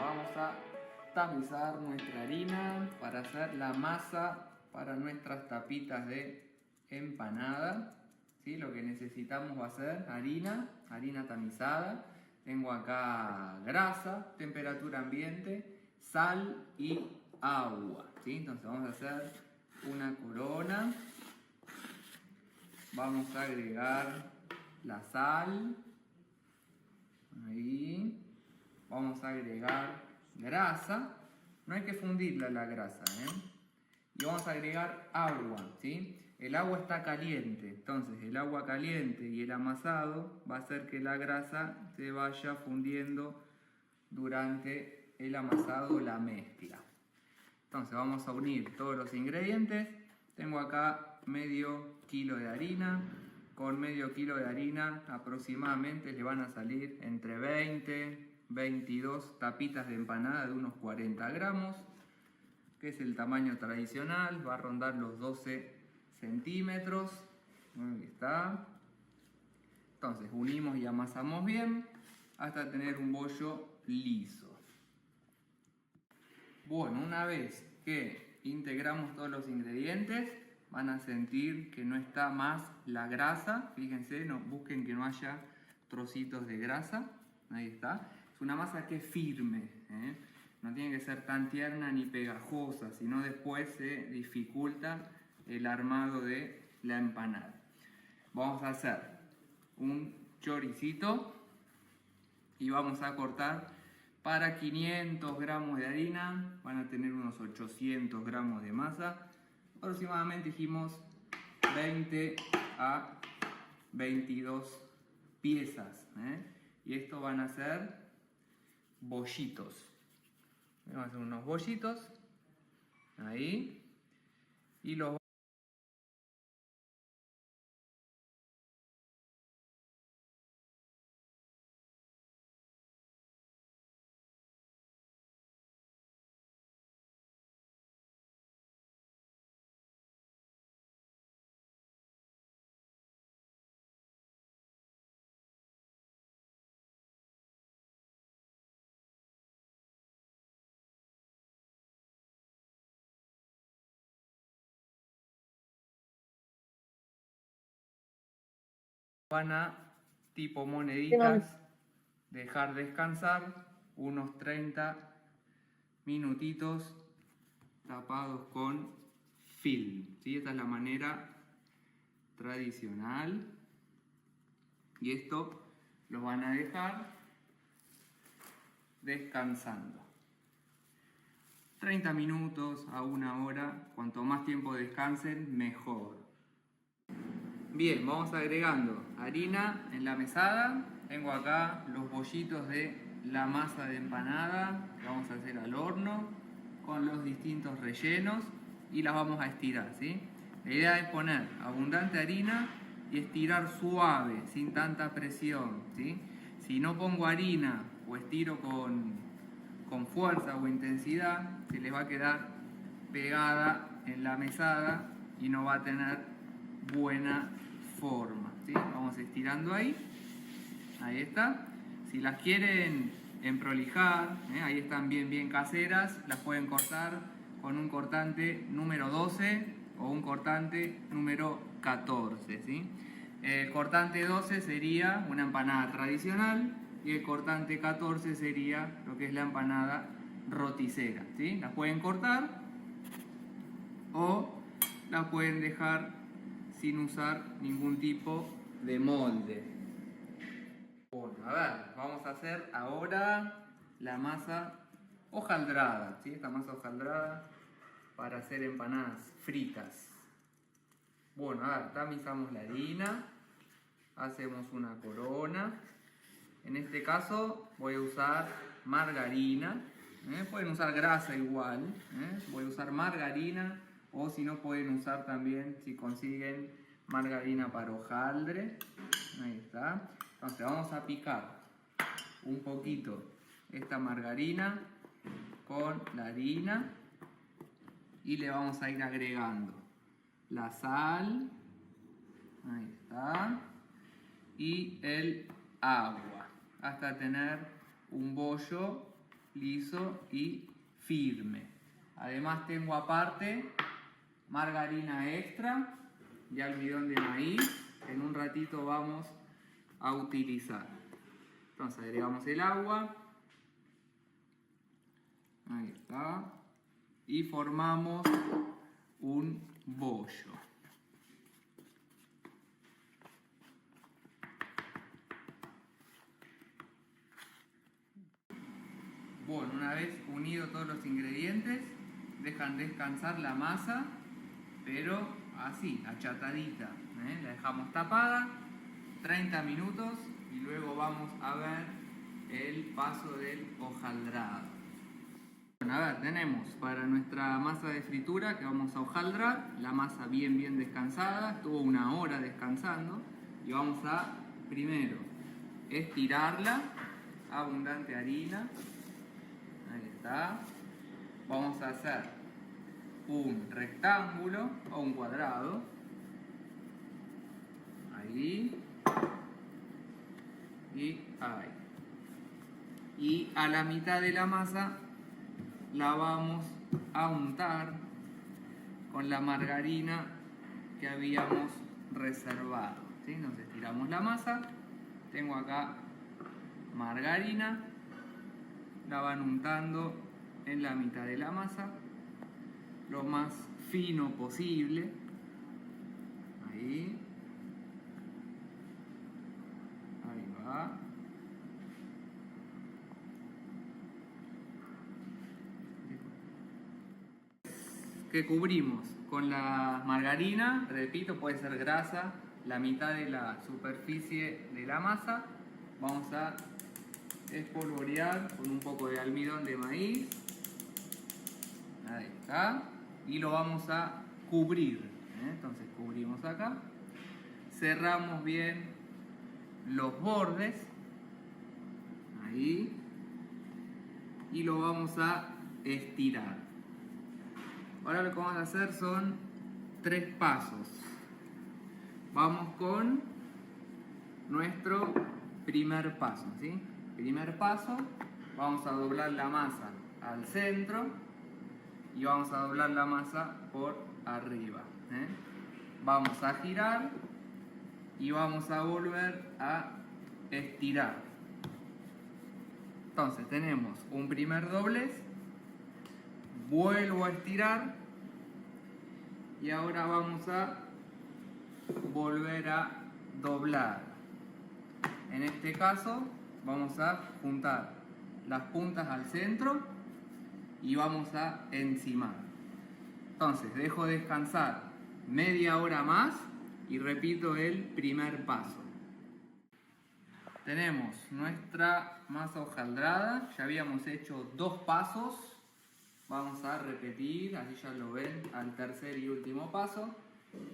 vamos a tamizar nuestra harina para hacer la masa para nuestras tapitas de empanada. ¿Sí? Lo que necesitamos va a ser harina tamizada. Tengo acá grasa, temperatura ambiente, sal y agua. ¿Sí? Entonces vamos a hacer una corona. Vamos a agregar la sal. Ahí. Vamos a agregar grasa. No hay que fundirla la grasa, Y vamos a agregar agua, ¿sí? El agua está caliente, entonces el agua caliente y el amasado va a hacer que la grasa se vaya fundiendo durante el amasado, la mezcla. Entonces vamos a unir todos los ingredientes. Tengo acá medio kilo de harina. Con medio kilo de harina aproximadamente le van a salir entre 22 tapitas de empanada de unos 40 gramos, que es el tamaño tradicional, va a rondar los 12 centímetros. Ahí está. Entonces unimos y amasamos bien hasta tener un bollo liso. Bueno, una vez que integramos todos los ingredientes, van a sentir que no está más la grasa. Fíjense, no, busquen que no haya trocitos de grasa. Ahí está. Es una masa que es firme, No tiene que ser tan tierna ni pegajosa, sino después se dificulta el armado de la empanada. Vamos a hacer un choricito y vamos a cortar para 500 gramos de harina. Van a tener unos 800 gramos de masa. Aproximadamente dijimos 20 a 22 piezas, Y esto van a ser bollitos. Vamos a hacer unos bollitos ahí y los van a, tipo moneditas, dejar descansar unos 30 minutitos tapados con film, ¿sí? Esta es la manera tradicional y esto los van a dejar descansando 30 minutos a una hora. Cuanto más tiempo descansen, mejor. Bien, vamos agregando harina en la mesada. Tengo acá los bollitos de la masa de empanada que vamos a hacer al horno con los distintos rellenos y las vamos a estirar, ¿sí? La idea es poner abundante harina y estirar suave, sin tanta presión, ¿sí? Si no pongo harina o estiro con fuerza o intensidad, se les va a quedar pegada en la mesada y no va a tener buena forma, ¿sí? Vamos estirando ahí. Ahí está. Si las quieren emprolijar, ahí están bien caseras, las pueden cortar con un cortante número 12 o un cortante número 14, ¿sí? El cortante 12 sería una empanada tradicional y el cortante 14 sería lo que es la empanada roticera, ¿sí? Las pueden cortar o las pueden dejar sin usar ningún tipo de molde. Bueno, a ver, vamos a hacer ahora la masa hojaldrada, ¿sí? Esta masa hojaldrada para hacer empanadas fritas. Bueno, a ver, tamizamos la harina, hacemos una corona. En este caso voy a usar margarina, pueden usar grasa igual, voy a usar margarina. O si no, pueden usar también, si consiguen, margarina para hojaldre. Ahí está. Entonces vamos a picar un poquito esta margarina con la harina y le vamos a ir agregando la sal. Ahí está. Y el agua hasta tener un bollo liso y firme. Además tengo aparte margarina extra y almidón de maíz que en un ratito vamos a utilizar. Entonces agregamos el agua. Ahí está. Y formamos un bollo. Bueno, una vez unidos todos los ingredientes, dejan descansar la masa, pero así, achatadita. La dejamos tapada 30 minutos y luego vamos a ver el paso del hojaldrado. Bueno, a ver, tenemos para nuestra masa de fritura que vamos a hojaldrar, la masa bien descansada, estuvo 1 hora descansando y vamos a primero estirarla, abundante harina, ahí está, vamos a hacer un rectángulo o un cuadrado, ahí y ahí, y a la mitad de la masa la vamos a untar con la margarina que habíamos reservado, ¿sí? Nos estiramos la masa, tengo acá margarina, la van untando en la mitad de la masa, lo más fino posible, ahí va. Que cubrimos con la margarina, repito, puede ser grasa, la mitad de la superficie de la masa. Vamos a espolvorear con un poco de almidón de maíz, ahí está, y lo vamos a cubrir, entonces cubrimos acá, cerramos bien los bordes, ahí, y lo vamos a estirar. Ahora lo que vamos a hacer son 3 pasos. Vamos con nuestro primer paso, ¿sí? Primer paso, vamos a doblar la masa al centro y vamos a doblar la masa por arriba, Vamos a girar y vamos a volver a estirar. Entonces tenemos un primer doblez, vuelvo a estirar y ahora vamos a volver a doblar. En este caso vamos a juntar las puntas al centro y vamos a encimar. Entonces dejo descansar media hora más y repito el primer paso. Tenemos nuestra masa hojaldrada, ya habíamos hecho 2 pasos. Vamos a repetir, así ya lo ven, al tercer y último paso.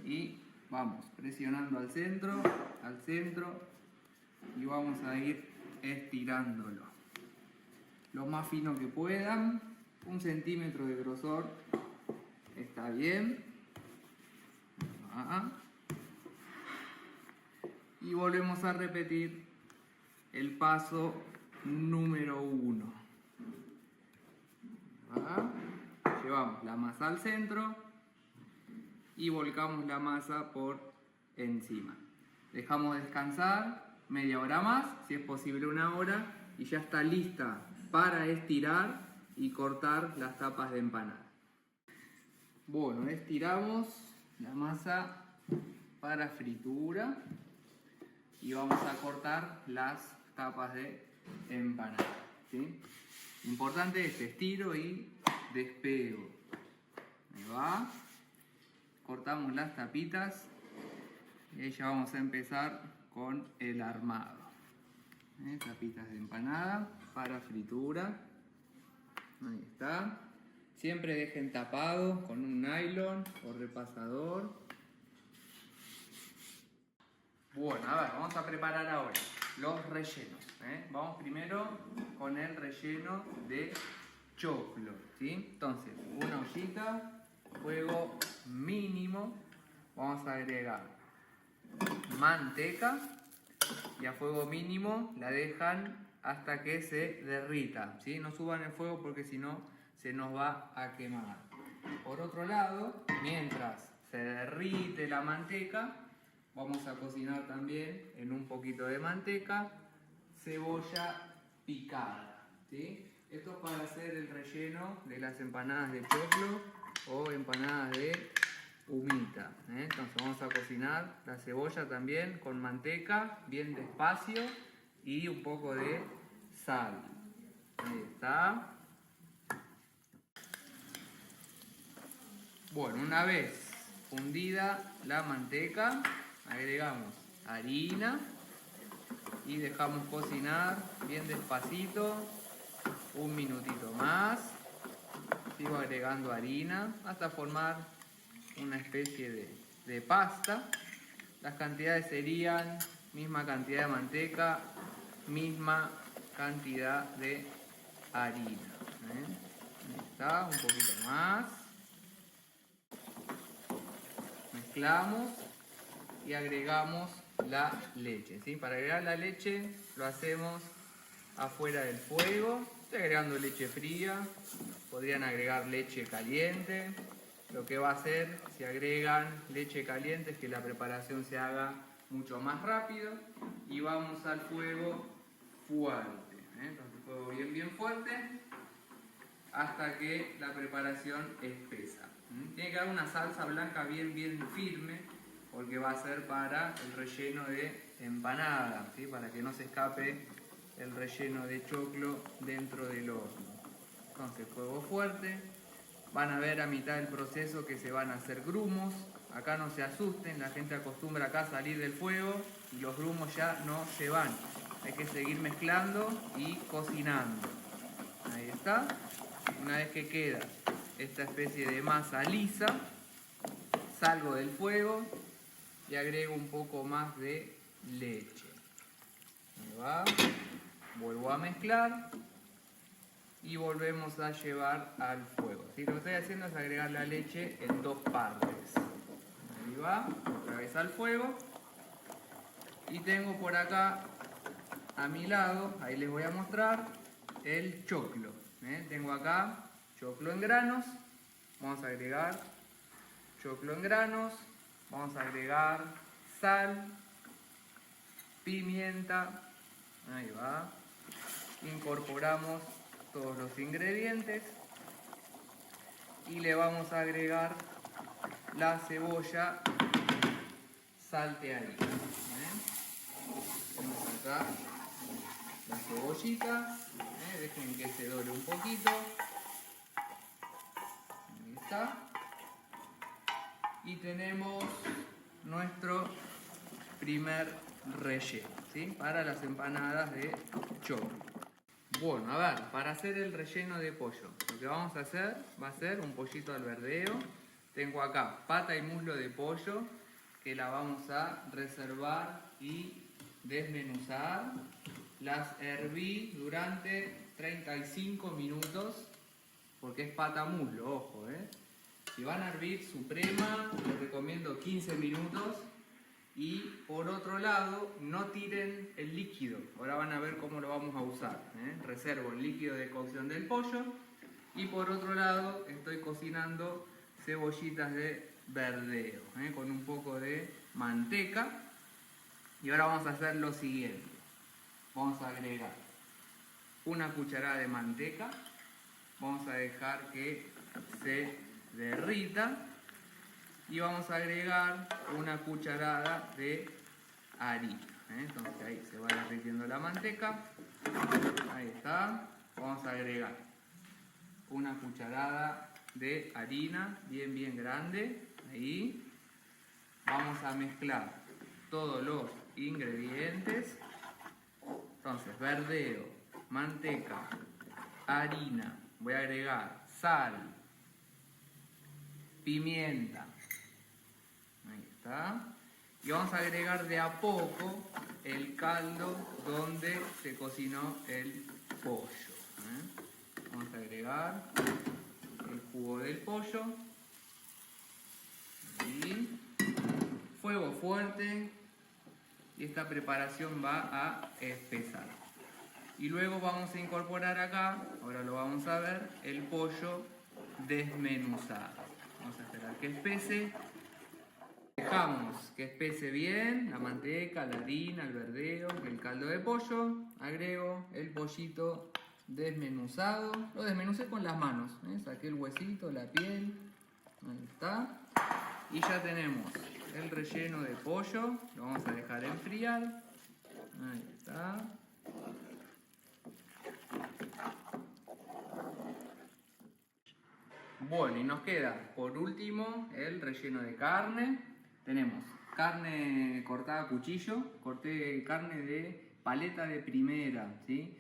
Y vamos presionando al centro y vamos a ir estirándolo. Lo más fino que puedan, 1 centímetro de grosor está bien. Y volvemos a repetir el paso número 1. Llevamos la masa al centro y volcamos la masa por encima. Dejamos descansar media hora más, si es posible 1 hora, y ya está lista para estirar y cortar las tapas de empanada. Bueno, estiramos la masa para fritura y vamos a cortar las tapas de empanada, ¿sí? Importante es estiro y despego. Ahí va. Cortamos las tapitas y ahí ya vamos a empezar con el armado. Tapitas de empanada para fritura. Ahí está. Siempre dejen tapado con un nylon o repasador. Bueno, a ver, vamos a preparar ahora los rellenos. Vamos primero con el relleno de choclo, ¿sí? Entonces, una ollita, fuego mínimo, vamos a agregar manteca y a fuego mínimo la dejan hasta que se derrita, ¿sí? No suban el fuego porque si no se nos va a quemar. Por otro lado, mientras se derrite la manteca, vamos a cocinar también en un poquito de manteca cebolla picada, ¿sí? Esto es para hacer el relleno de las empanadas de choclo o empanadas de humita, ¿eh? Entonces vamos a cocinar la cebolla también con manteca, bien despacio, y un poco de sal. Ahí está. Bueno, una vez fundida la manteca, agregamos harina y dejamos cocinar bien despacito un minutito más. Sigo agregando harina hasta formar una especie de pasta. Las cantidades serían misma cantidad de manteca, misma cantidad de harina. Ahí está, un poquito más. Mezclamos y agregamos la leche, ¿sí? Para agregar la leche lo hacemos afuera del fuego. Estoy agregando leche fría, podrían agregar leche caliente. Lo que va a hacer si agregan leche caliente es que la preparación se haga mucho más rápido y vamos al fuego fuerte, ¿eh? Entonces fuego bien fuerte hasta que la preparación espesa. Tiene que dar una salsa blanca bien firme porque va a ser para el relleno de empanada, ¿sí? Para que no se escape el relleno de choclo dentro del horno. Entonces fuego fuerte. Van a ver a mitad del proceso que se van a hacer grumos. Acá no se asusten, la gente acostumbra acá a salir del fuego y los grumos ya no se van. Hay que seguir mezclando y cocinando. Ahí está. Una vez que queda esta especie de masa lisa, salgo del fuego y agrego un poco más de leche. Ahí va. Vuelvo a mezclar y volvemos a llevar al fuego. ¿Sí? Lo que estoy haciendo es agregar la leche en dos partes. Ahí va, otra vez al fuego. Y tengo por acá a mi lado, ahí les voy a mostrar, el choclo. Tengo acá choclo en granos. Vamos a agregar choclo en granos. Vamos a agregar sal, pimienta. Ahí va. Incorporamos todos los ingredientes y le vamos a agregar la cebolla salteadita. Tenemos acá la cebollita, dejen que se dore un poquito. Ahí está. Y tenemos nuestro primer relleno, ¿sí? Para las empanadas de choclo. Bueno, a ver, para hacer el relleno de pollo, lo que vamos a hacer va a ser un pollito al verdeo. Tengo acá pata y muslo de pollo que la vamos a reservar y desmenuzar. Las herví durante 35 minutos porque es pata muslo, ojo, Si van a hervir suprema, les recomiendo 15 minutos. Y por otro lado, no tiren el líquido. Ahora van a ver cómo lo vamos a usar. Reservo el líquido de cocción del pollo. Y por otro lado, estoy cocinando cebollitas de verdeo, con un poco de manteca. Y ahora vamos a hacer lo siguiente. Vamos a agregar una cucharada de manteca. Vamos a dejar que se derrita. Y vamos a agregar una cucharada de harina. Entonces ahí se va derritiendo la manteca. Ahí está. Vamos a agregar una cucharada de harina bien grande. Ahí. Vamos a mezclar todos los ingredientes. Entonces, verdeo, manteca, harina. Voy a agregar sal, pimienta. Ahí está. Y vamos a agregar de a poco el caldo donde se cocinó el pollo. Vamos a agregar el jugo del pollo. Y fuego fuerte. Y esta preparación va a espesar. Y luego vamos a incorporar acá, ahora lo vamos a ver, el pollo desmenuzado. Vamos a esperar que espese. Dejamos que espese bien la manteca, la harina, el verdeo, el caldo de pollo. Agrego el pollito desmenuzado. Lo desmenucé con las manos. Saqué el huesito, la piel. Ahí está. Y ya tenemos el relleno de pollo. Lo vamos a dejar enfriar. Ahí está. Bueno, y nos queda por último el relleno de carne. Tenemos carne cortada a cuchillo, corté carne de paleta de primera, ¿sí?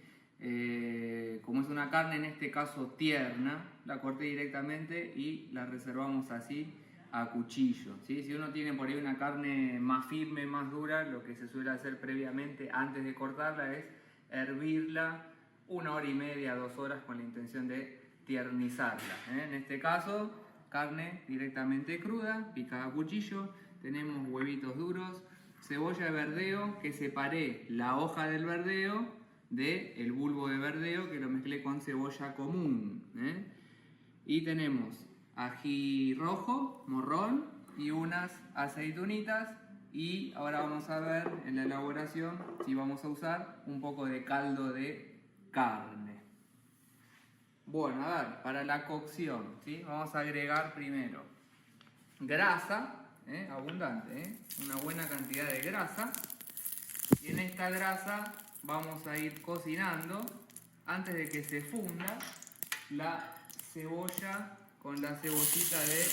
Como es una carne en este caso tierna, la corté directamente y la reservamos así a cuchillo, ¿sí? Si uno tiene por ahí una carne más firme, más dura, lo que se suele hacer previamente antes de cortarla es hervirla 1 hora y media, 2 horas con la intención de tiernizarla. En este caso, carne directamente cruda, picada a cuchillo. Tenemos huevitos duros, cebolla de verdeo, que separé la hoja del verdeo del bulbo de verdeo, que lo mezclé con cebolla común. Y tenemos ají rojo, morrón, y unas aceitunitas. Y ahora vamos a ver en la elaboración si vamos a usar un poco de caldo de carne. Bueno, a ver, para la cocción, ¿sí? Vamos a agregar primero grasa, abundante, una buena cantidad de grasa. Y en esta grasa vamos a ir cocinando, antes de que se funda, la cebolla con la cebollita de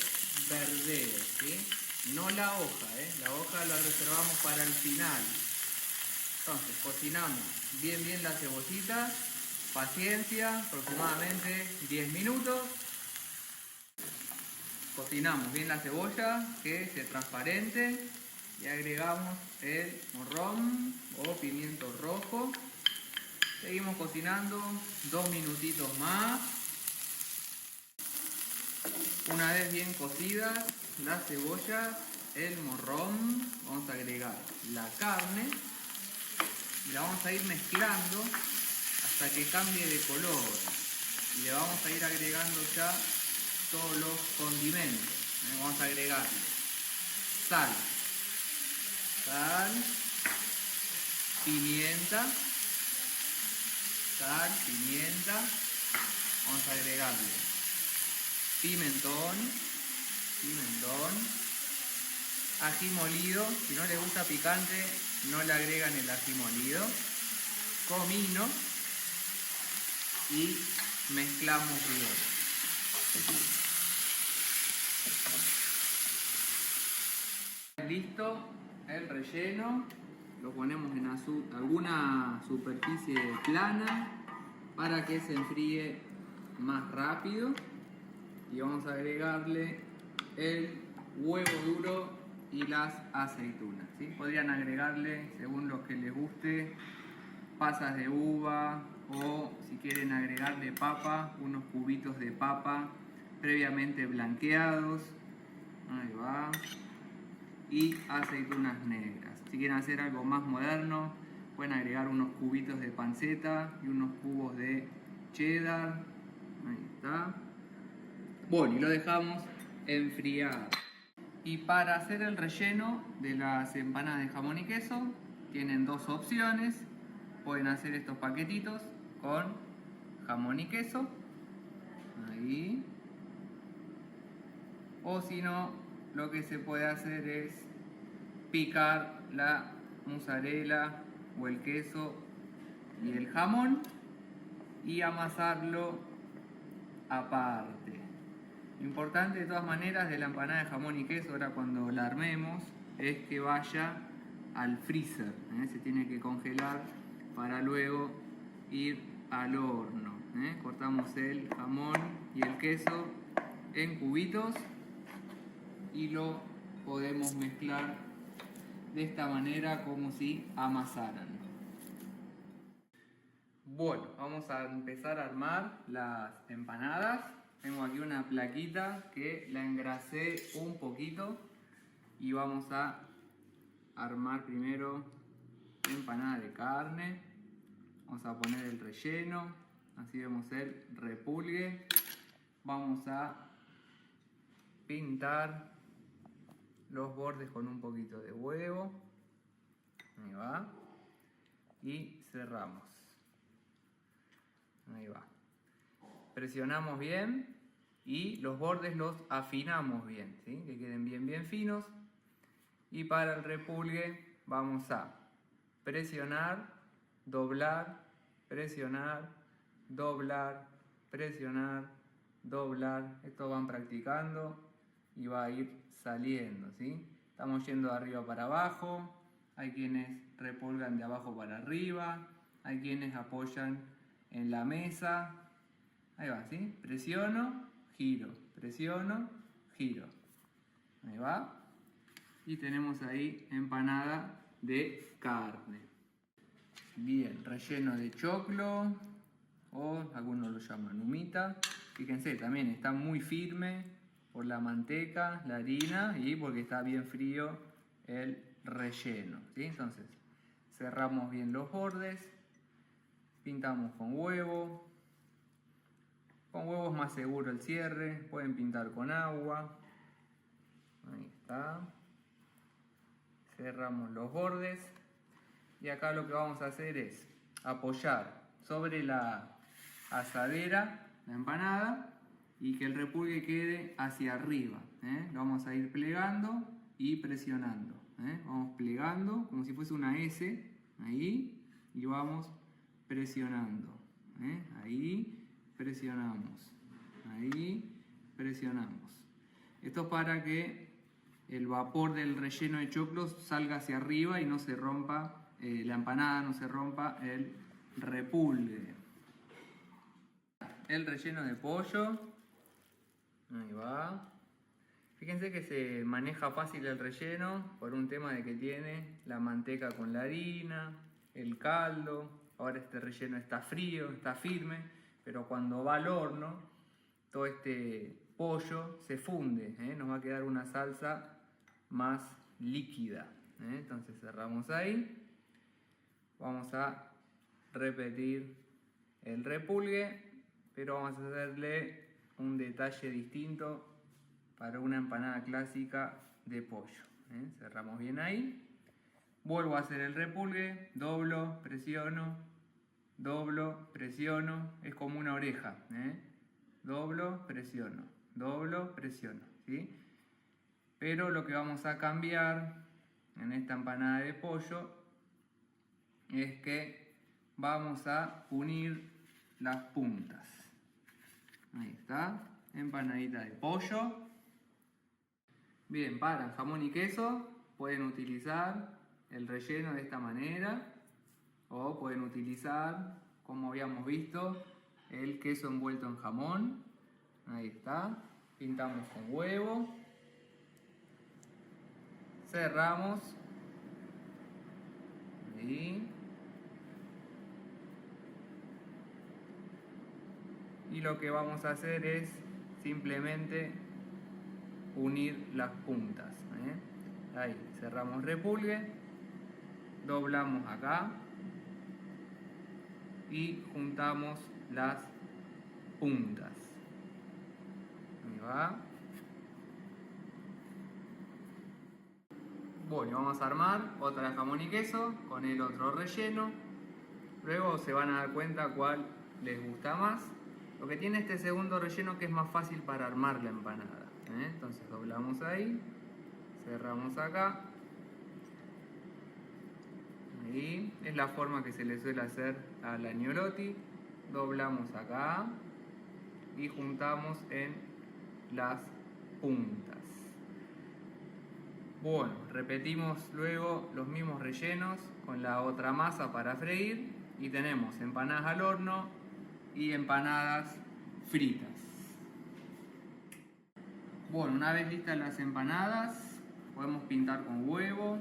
verdeo, ¿sí? No la hoja, la hoja la reservamos para el final. Entonces cocinamos bien la cebollita. Paciencia, aproximadamente 10 minutos. Cocinamos bien la cebolla, que esté transparente. Y agregamos el morrón o pimiento rojo. Seguimos cocinando 2 minutitos más. Una vez bien cocidas las cebollas, el morrón, vamos a agregar la carne. Y la vamos a ir mezclando hasta que cambie de color, y le vamos a ir agregando ya todos los condimentos. Vamos a agregarle sal, pimienta, vamos a agregarle pimentón, ají molido, si no le gusta picante no le agregan el ají molido, comino, y mezclamos bien. Listo el relleno, lo ponemos en alguna superficie plana para que se enfríe más rápido, y vamos a agregarle el huevo duro y las aceitunas, ¿sí? Podrían agregarle, según lo que les guste, pasas de uva, o si quieren agregarle papa, unos cubitos de papa previamente blanqueados. Ahí va. Y aceitunas negras. Si quieren hacer algo más moderno, pueden agregar unos cubitos de panceta y unos cubos de cheddar. Ahí está. Bueno, y lo dejamos enfriar. Y para hacer el relleno de las empanadas de jamón y queso, tienen 2 opciones. Pueden hacer estos paquetitos con jamón y queso, ahí, o si no, lo que se puede hacer es picar la mozzarella o el queso y el jamón y amasarlo aparte. Lo importante de todas maneras de la empanada de jamón y queso, ahora cuando la armemos, es que vaya al freezer, se tiene que congelar para luego ir al horno. Cortamos el jamón y el queso en cubitos y lo podemos mezclar de esta manera como si amasaran. Bueno, vamos a empezar a armar las empanadas. Tengo aquí una plaquita que la engrasé un poquito y vamos a armar primero empanada de carne. Vamos a poner el relleno, así vemos el repulgue. Vamos a pintar los bordes con un poquito de huevo. Ahí va. Y cerramos. Ahí va. Presionamos bien y los bordes los afinamos bien, ¿sí? Que queden bien finos. Y para el repulgue vamos a presionar, doblar, presionar, doblar, presionar, doblar. Esto van practicando y va a ir saliendo, ¿sí? Estamos yendo de arriba para abajo. Hay quienes repulgan de abajo para arriba. Hay quienes apoyan en la mesa. Ahí va, ¿sí? Presiono, giro, presiono, giro. Ahí va. Y tenemos ahí empanada de carne. Bien, relleno de choclo, o algunos lo llaman humita. Fíjense, también está muy firme por la manteca, la harina y porque está bien frío el relleno, ¿sí? Entonces, cerramos bien los bordes, pintamos con huevo. Con huevo es más seguro el cierre, pueden pintar con agua. Ahí está. Cerramos los bordes. Y acá lo que vamos a hacer es apoyar sobre la asadera la empanada y que el repulgue quede hacia arriba. Lo vamos a ir plegando y presionando. Vamos plegando como si fuese una S, ahí, y vamos presionando. Ahí presionamos, ahí presionamos. Esto es para que el vapor del relleno de choclo salga hacia arriba y no se rompa la empanada, no se rompa el repulgue. El relleno de pollo, ahí va. Fíjense que se maneja fácil el relleno por un tema de que tiene la manteca con la harina, el caldo. Ahora este relleno está frío, está firme, pero cuando va al horno, todo este pollo se funde, nos va a quedar una salsa más líquida. Entonces cerramos ahí. Vamos a repetir el repulgue, pero vamos a hacerle un detalle distinto para una empanada clásica de pollo. Cerramos bien ahí. Vuelvo a hacer el repulgue, doblo, presiono, es como una oreja. Doblo, presiono, ¿sí? Pero lo que vamos a cambiar en esta empanada de pollo es que vamos a unir las puntas. Ahí está, empanadita de pollo. Bien, para jamón y queso pueden utilizar el relleno de esta manera o pueden utilizar, como habíamos visto, el queso envuelto en jamón. Ahí está, pintamos con huevo, cerramos ahí. Y lo que vamos a hacer es simplemente unir las puntas. Ahí cerramos repulgue, doblamos acá y juntamos las puntas. Ahí va. Bueno, vamos a armar otra jamón y queso con el otro relleno. Luego se van a dar cuenta cuál les gusta más. Lo que tiene este segundo relleno que es más fácil para armar la empanada. Entonces doblamos ahí, cerramos acá. Ahí es la forma que se le suele hacer a la gnocchi. Doblamos acá y juntamos en las puntas. Bueno, repetimos luego los mismos rellenos con la otra masa para freír y tenemos empanadas al horno y empanadas fritas. Bueno, una vez listas las empanadas, podemos pintar con huevo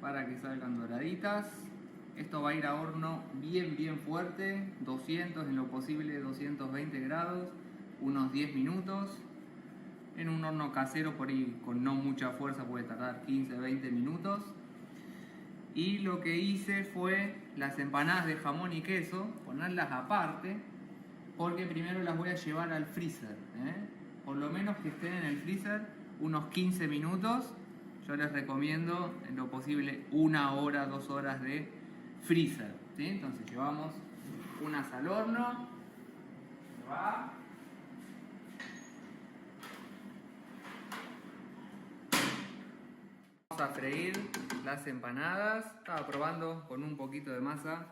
para que salgan doraditas. Esto va a ir a horno bien fuerte, 200, en lo posible 220 grados, unos 10 minutos. En un horno casero por ahí con no mucha fuerza puede tardar 15-20 minutos. Y lo que hice fue las empanadas de jamón y queso, ponerlas aparte, porque primero las voy a llevar al freezer, ¿eh? Por lo menos que estén en el freezer unos 15 minutos. Yo les recomiendo en lo posible 1 hora, 2 horas de freezer, ¿sí? Entonces llevamos unas al horno, se va. Vamos a freír las empanadas. Estaba probando con un poquito de masa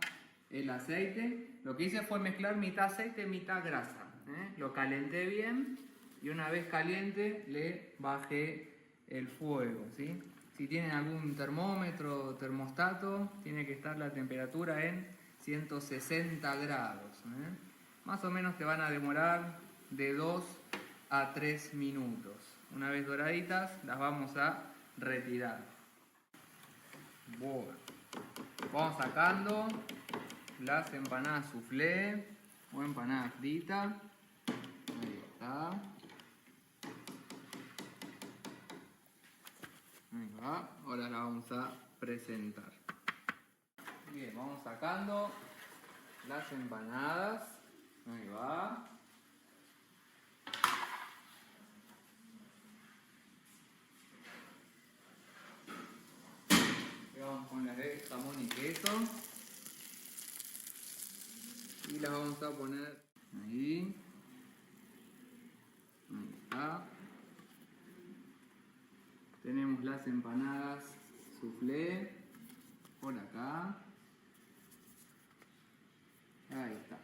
el aceite. Lo que hice fue mezclar mitad aceite, mitad grasa, ¿eh? Lo calenté bien y una vez caliente le bajé el fuego, ¿sí? Si tienen algún termómetro o termostato, tiene que estar la temperatura en 160 grados, ¿eh? Más o menos te van a demorar de 2 a 3 minutos. Una vez doraditas, las vamos a retirar. Bueno, vamos sacando las empanadas soufflé o empanadas fritas. Ahí está. Ahí va. Ahora la vamos a presentar. Bien, vamos sacando las empanadas. Ahí va. Vamos con las de jamón y queso y las vamos a poner ahí. Ahí está. Tenemos las empanadas soufflé por acá. Ahí está.